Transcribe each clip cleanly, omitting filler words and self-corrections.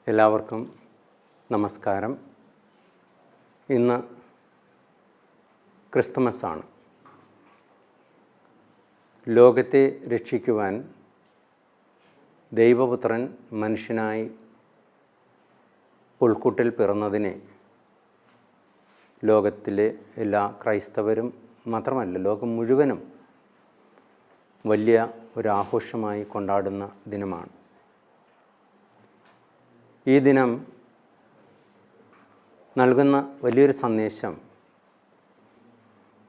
എല്ലാവർക്കും നമസ്കാരം. ഇന്ന് ക്രിസ്തുമസാണ്. ലോകത്തെ രക്ഷിക്കുവാൻ ദൈവപുത്രൻ മനുഷ്യനായി പുൽക്കൂട്ടിൽ പിറന്നതിനെ ലോകത്തിലെ എല്ലാ ക്രൈസ്തവരും മാത്രമല്ല ലോകം മുഴുവനും വലിയ ഒരു ആഘോഷമായി കൊണ്ടാടുന്ന ദിനമാണ്. ഈ ദിനം നൽകുന്ന വലിയൊരു സന്ദേശം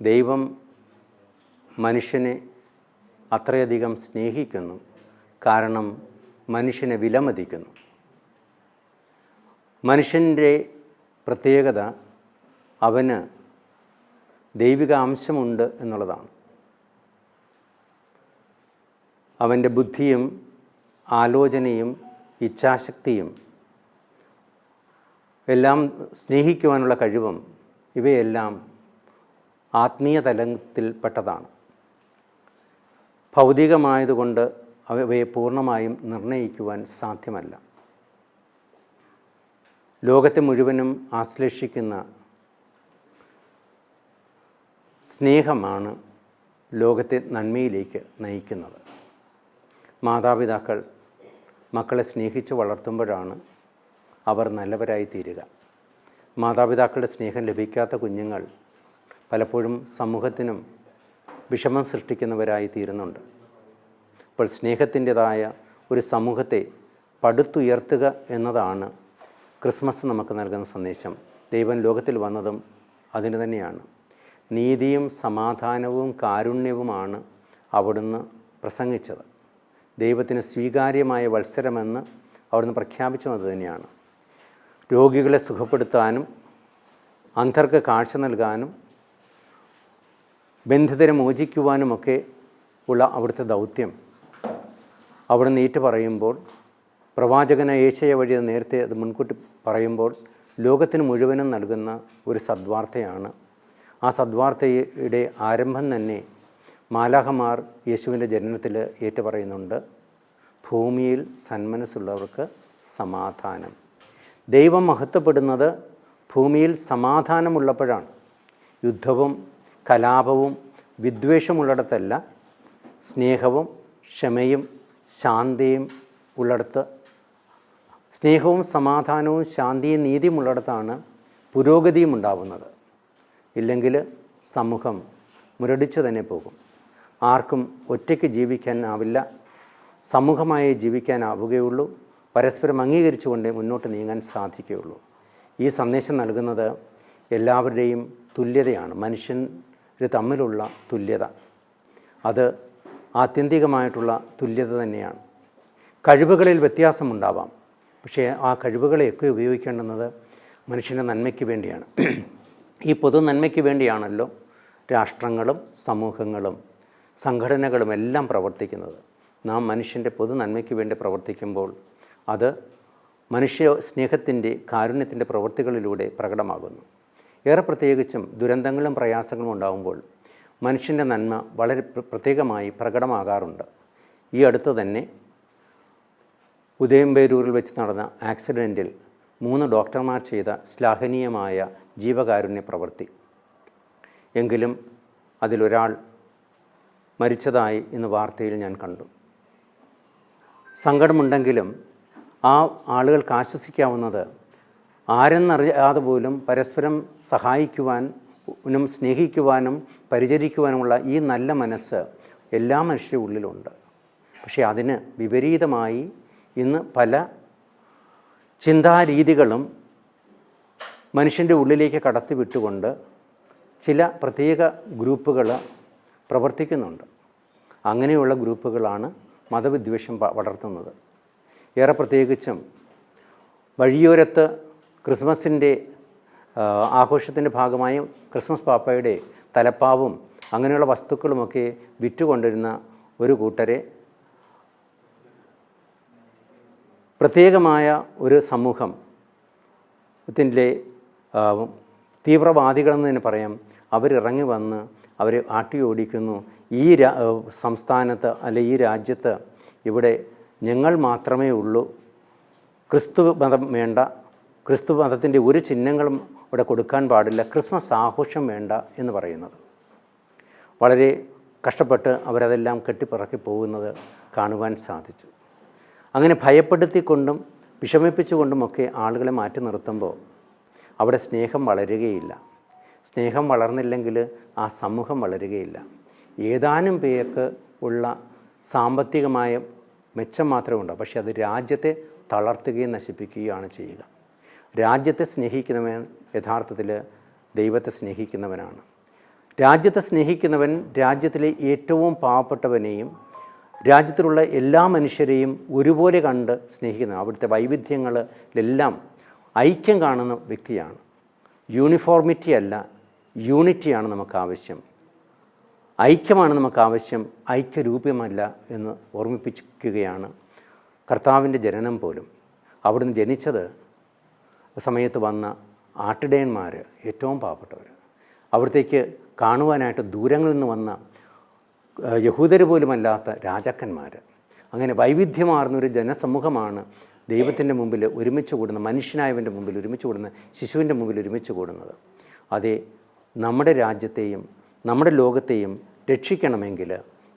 ദൈവം മനുഷ്യനെ അത്രയധികം സ്നേഹിക്കുന്നു, കാരണം മനുഷ്യനെ വിലമതിക്കുന്നു. മനുഷ്യൻ്റെ പ്രത്യേകത അവന് ദൈവിക അംശമുണ്ട് എന്നുള്ളതാണ്. അവൻ്റെ ബുദ്ധിയും ആലോചനയും ഇച്ഛാശക്തിയും എല്ലാം സ്നേഹിക്കുവാനുള്ള കഴിവും ഇവയെല്ലാം ആത്മീയ തലത്തിൽപ്പെട്ടതാണ്. ഭൗതികമായതുകൊണ്ട് അവയെ പൂർണ്ണമായും നിർണ്ണയിക്കുവാൻ സാധ്യമല്ല. ലോകത്തെ മുഴുവനും ആശ്ലേഷിക്കുന്ന സ്നേഹമാണ് ലോകത്തെ നന്മയിലേക്ക് നയിക്കുന്നത്. മാതാപിതാക്കൾ മക്കളെ സ്നേഹിച്ച് വളർത്തുമ്പോഴാണ് അവർ നല്ലവരായി തീരുക. മാതാപിതാക്കളുടെ സ്നേഹം ലഭിക്കാത്ത കുഞ്ഞുങ്ങൾ പലപ്പോഴും സമൂഹത്തിനും വിഷമം സൃഷ്ടിക്കുന്നവരായി തീരുന്നുണ്ട്. അപ്പോൾ സ്നേഹത്തിൻ്റെതായ ഒരു സമൂഹത്തെ പടുത്തുയർത്തുക എന്നതാണ് ക്രിസ്മസ് നമുക്ക് നൽകുന്ന സന്ദേശം. ദൈവം ലോകത്തിൽ വന്നതും അതിന് തന്നെയാണ്. നീതിയും സമാധാനവും കാരുണ്യവുമാണ് അവിടുന്ന് പ്രസംഗിച്ചത്. ദൈവത്തിന് സ്വീകാര്യമായ വത്സരമെന്ന് അവിടുന്ന് പ്രഖ്യാപിച്ചതും അത് തന്നെയാണ്. രോഗികളെ സുഖപ്പെടുത്താനും അന്ധർക്ക് കാഴ്ച നൽകാനും ബന്ധിതരെ മോചിക്കുവാനുമൊക്കെ ഉള്ള അവിടുത്തെ ദൗത്യം അവിടുന്ന് ഏറ്റു പറയുമ്പോൾ, പ്രവാചകന യേശയ വഴി നേരത്തെ അത് മുൻകൂട്ടി പറയുമ്പോൾ ലോകത്തിന് മുഴുവനും നൽകുന്ന ഒരു സദ്വാർത്തയാണ്. ആ സദ്വാർത്തയുടെ ആരംഭം തന്നെ മാലാഖമാർ യേശുവിൻ്റെ ജനനത്തിൽ ഏറ്റുപറയുന്നുണ്ട്. ഭൂമിയിൽ സന്മനസ്സുള്ളവർക്ക് സമാധാനം. ദൈവം മഹത്വപ്പെടുന്നത് ഭൂമിയിൽ സമാധാനമുള്ളപ്പോഴാണ്. യുദ്ധവും കലാപവും വിദ്വേഷമുള്ളിടത്തല്ല, സ്നേഹവും ക്ഷമയും ശാന്തിയും ഉള്ളിടത്ത്, സ്നേഹവും സമാധാനവും ശാന്തിയും നീതിയും ഉള്ളിടത്താണ് പുരോഗതിയും ഉണ്ടാവുന്നത്. ഇല്ലെങ്കിൽ സമൂഹം മുരടിച്ചു തന്നെ പോകും. ആർക്കും ഒറ്റയ്ക്ക് ജീവിക്കാനാവില്ല, സമൂഹമായി ജീവിക്കാനാവുകയുള്ളൂ. പരസ്പരം അംഗീകരിച്ചുകൊണ്ട് മുന്നോട്ട് നീങ്ങാൻ സാധിക്കുകയുള്ളൂ. ഈ സന്ദേശം നൽകുന്നത് എല്ലാവരുടെയും തുല്യതയാണ്, മനുഷ്യർ തമ്മിലുള്ള തുല്യത. അത് ആത്യന്തികമായിട്ടുള്ള തുല്യത തന്നെയാണ്. കഴിവുകളിൽ വ്യത്യാസമുണ്ടാവാം, പക്ഷേ ആ കഴിവുകളെയൊക്കെ ഉപയോഗിക്കേണ്ടുന്നത് മനുഷ്യൻ്റെ നന്മയ്ക്ക് വേണ്ടിയാണ്. ഈ പൊതു നന്മയ്ക്ക് വേണ്ടിയാണല്ലോ രാഷ്ട്രങ്ങളും സമൂഹങ്ങളും സംഘടനകളും എല്ലാം പ്രവർത്തിക്കുന്നത്. നാം മനുഷ്യൻ്റെ പൊതു നന്മയ്ക്ക് വേണ്ടി പ്രവർത്തിക്കുമ്പോൾ അത് മനുഷ്യ സ്നേഹത്തിൻ്റെ കാരുണ്യത്തിൻ്റെ പ്രവൃത്തികളിലൂടെ പ്രകടമാകുന്നു. ഏറെ പ്രത്യേകിച്ചും ദുരന്തങ്ങളും പ്രയാസങ്ങളും ഉണ്ടാകുമ്പോൾ മനുഷ്യൻ്റെ നന്മ വളരെ പ്രത്യേകമായി പ്രകടമാകാറുണ്ട്. ഈ അടുത്ത് തന്നെ ഉദയംപേരൂരിൽ വെച്ച് നടന്ന ആക്സിഡൻറ്റിൽ 3 ഡോക്ടർമാർ ചെയ്ത ശ്ലാഘനീയമായ ജീവകാരുണ്യ പ്രവൃത്തി. എങ്കിലും അതിലൊരാൾ മരിച്ചതായി ഇന്ന് വാർത്തയിൽ ഞാൻ കണ്ടു. സങ്കടമുണ്ടെങ്കിലും ആ ആളുകൾക്ക് ആശ്വസിക്കാവുന്നത് ആരെന്നറിയാതെ പോലും പരസ്പരം സഹായിക്കുവാനും സ്നേഹിക്കുവാനും പരിചരിക്കുവാനുമുള്ള ഈ നല്ല മനസ്സ് എല്ലാ മനുഷ്യരുടെ ഉള്ളിലുണ്ട്. പക്ഷേ അതിന് വിപരീതമായി ഇന്ന് പല ചിന്താരീതികളും മനുഷ്യൻ്റെ ഉള്ളിലേക്ക് കടത്തി വിട്ടുകൊണ്ട് ചില പ്രത്യേക ഗ്രൂപ്പുകൾ പ്രവർത്തിക്കുന്നുണ്ട്. അങ്ങനെയുള്ള ഗ്രൂപ്പുകളാണ് മതവിദ്വേഷം വളർത്തുന്നത്. ഏറെ പ്രത്യേകിച്ചും വഴിയോരത്ത് ക്രിസ്മസിൻ്റെ ആഘോഷത്തിൻ്റെ ഭാഗമായി ക്രിസ്മസ് പാപ്പയുടെ തലപ്പാവും അങ്ങനെയുള്ള വസ്തുക്കളുമൊക്കെ വിറ്റുകൊണ്ടിരുന്ന ഒരു കൂട്ടരെ പ്രത്യേകമായ ഒരു സമൂഹത്തിൻ്റെ തീവ്രവാദികളെന്ന് തന്നെ പറയാം. അവരിറങ്ങി വന്ന് അവരെ ആട്ടിയോടിക്കുന്നു. ഈ സംസ്ഥാനത്ത് അല്ലെ ഈ രാജ്യത്ത് ഇവിടെ ഞങ്ങൾ മാത്രമേ ഉള്ളൂ ക്രിസ്തു മതം വേണ്ട, ക്രിസ്തു മതത്തിൻ്റെ ഒരു ചിഹ്നങ്ങളും ഇവിടെ കൊടുക്കാൻ പാടില്ല, ക്രിസ്മസ് ആഘോഷം വേണ്ട എന്ന് പറയുന്നത്. വളരെ കഷ്ടപ്പെട്ട് അവരതെല്ലാം കെട്ടിപ്പിറക്കി പോകുന്നത് കാണുവാൻ സാധിച്ചു. അങ്ങനെ ഭയപ്പെടുത്തിക്കൊണ്ടും വിഷമിപ്പിച്ചുകൊണ്ടുമൊക്കെ ആളുകളെ മാറ്റി നിർത്തുമ്പോൾ അവിടെ സ്നേഹം വളരുകയില്ല. സ്നേഹം വളർന്നില്ലെങ്കിൽ ആ സമൂഹം വളരുകയില്ല. ഏതാനും പേർക്ക് ഉള്ള സാമ്പത്തികമായ മെച്ചം മാത്രമേ ഉണ്ടാവും, പക്ഷേ അത് രാജ്യത്തെ തളർത്തുകയും നശിപ്പിക്കുകയാണ് ചെയ്യുക. രാജ്യത്തെ സ്നേഹിക്കുന്നവൻ യഥാർത്ഥത്തിൽ ദൈവത്തെ സ്നേഹിക്കുന്നവനാണ്. രാജ്യത്തെ സ്നേഹിക്കുന്നവൻ രാജ്യത്തിലെ ഏറ്റവും പാവപ്പെട്ടവനെയും രാജ്യത്തിലുള്ള എല്ലാ മനുഷ്യരെയും ഒരുപോലെ കണ്ട് സ്നേഹിക്കുന്നവൻ. അവിടുത്തെ വൈവിധ്യങ്ങളിലെല്ലാം ഐക്യം കാണുന്ന വ്യക്തിയാണ്. യൂണിഫോർമിറ്റി അല്ല, യൂണിറ്റിയാണ് നമുക്ക് ആവശ്യം. ഐക്യമാണ് നമുക്ക് ആവശ്യം, ഐക്യരൂപ്യമല്ല എന്ന് ഓർമ്മിപ്പിക്കുകയാണ് കർത്താവിൻ്റെ ജനനം പോലും. അവിടുന്ന് ജനിച്ചത് സമയത്ത് വന്ന ആട്ടിടയന്മാർ, ഏറ്റവും പാവപ്പെട്ടവർ, അവിടത്തേക്ക് കാണുവാനായിട്ട് ദൂരങ്ങളിൽ നിന്ന് വന്ന യഹൂദർ പോലുമല്ലാത്ത രാജാക്കന്മാർ, അങ്ങനെ വൈവിധ്യമാർന്നൊരു ജനസമൂഹമാണ് ദൈവത്തിൻ്റെ മുമ്പിൽ ഒരുമിച്ച് കൂടുന്ന, മനുഷ്യനായവൻ്റെ മുമ്പിൽ ഒരുമിച്ച് കൂടുന്ന, ശിശുവിൻ്റെ മുമ്പിൽ ഒരുമിച്ച് കൂടുന്നത്. അതേ, നമ്മുടെ രാജ്യത്തെയും നമ്മുടെ ലോകത്തെയും രക്ഷിക്കണമെങ്കിൽ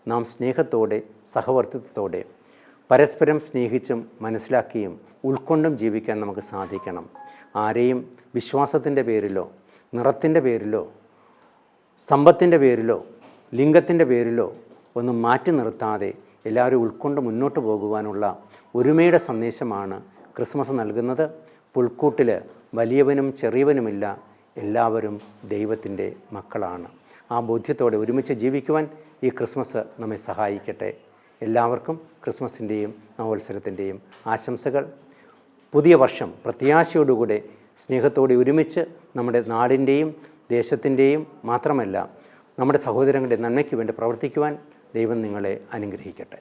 നാം സ്നേഹത്തോടെ, സഹവർത്തിത്വത്തോടെ, പരസ്പരം സ്നേഹിച്ചും മനസ്സിലാക്കിയും ഉൾക്കൊണ്ടും ജീവിക്കാൻ നമുക്ക് സാധിക്കണം. ആരെയും വിശ്വാസത്തിൻ്റെ പേരിലോ നിറത്തിൻ്റെ പേരിലോ സമ്പത്തിൻ്റെ പേരിലോ ലിംഗത്തിൻ്റെ പേരിലോ ഒന്നും മാറ്റി നിർത്താതെ എല്ലാവരും ഉൾക്കൊണ്ട് മുന്നോട്ട് പോകുവാനുള്ള ഒരുമയുടെ സന്ദേശമാണ് ക്രിസ്മസ് നൽകുന്നത്. പുൽക്കൂട്ടിൽ വലിയവനും ചെറിയവനുമില്ല, എല്ലാവരും ദൈവത്തിൻ്റെ മക്കളാണ്. ആ ബോധ്യത്തോടെ ഒരുമിച്ച് ജീവിക്കുവാൻ ഈ ക്രിസ്മസ് നമ്മെ സഹായിക്കട്ടെ. എല്ലാവർക്കും ക്രിസ്മസിൻ്റെയും നവവത്സരത്തിൻ്റെയും ആശംസകൾ. പുതിയ വർഷം പ്രത്യാശയോടുകൂടെ സ്നേഹത്തോടെ ഒരുമിച്ച് നമ്മുടെ നാടിൻ്റെയും ദേശത്തിൻ്റെയും മാത്രമല്ല നമ്മുടെ സഹോദരങ്ങളുടെ നന്മയ്ക്ക് വേണ്ടി പ്രവർത്തിക്കുവാൻ ദൈവം നിങ്ങളെ അനുഗ്രഹിക്കട്ടെ.